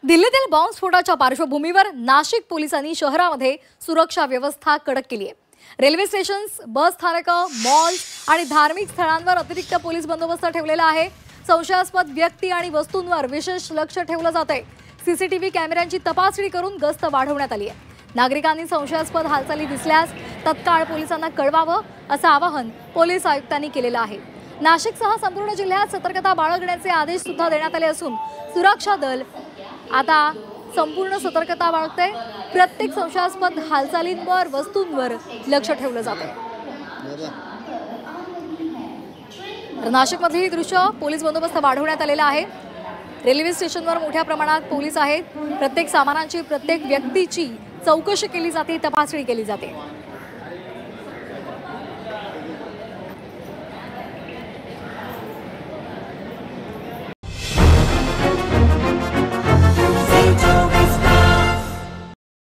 दिल्लीतील बॉम्बस्फोटाच्या पार्श्वभूमीवर नाशिक पोलिसांनी शहरामध्ये सुरक्षा व्यवस्था कडक केली आहे। रेल्वे स्टेशन्स, बस स्थानकं, मॉल्स आणि धार्मिक स्थळांवर अतिरिक्त पोलीस बंदोबस्त ठेवलेला आहे। संशयास्पद व्यक्ती आणि वस्तूंवर विशेष लक्ष ठेवलं जातंय। सीसीटीव्ही कॅमेऱ्यांची तपासणी करून गस्त वाढवण्यात आली आहे। नागरिकांनी संशयास्पद हालचाली दिसल्यास तत्काळ पोलिसांना कळवावं असं आवाहन पोलीस आयुक्तांनी केलेलं आहे। नाशिकसह संपूर्ण जिल्ह्यात सतर्कता बाळगण्याचे आदेश सुद्धा देण्यात आले असून सुरक्षा दल आता संपूर्ण सतर्कता बाळगते। प्रत्येक संशयास्पद हालचालींवर, वस्तूंवर लक्ष ठेवलं जातंय। नाशिकमधली दृश्य पोलीस बंदोबस्त वाढवण्यात आलेला आहे। रेल्वे स्टेशनवर मोठ्या प्रमाणात पोलीस आहेत। प्रत्येक सामानाची, प्रत्येक व्यक्तीची चौकशी केली जाते, तपासणी केली जाते।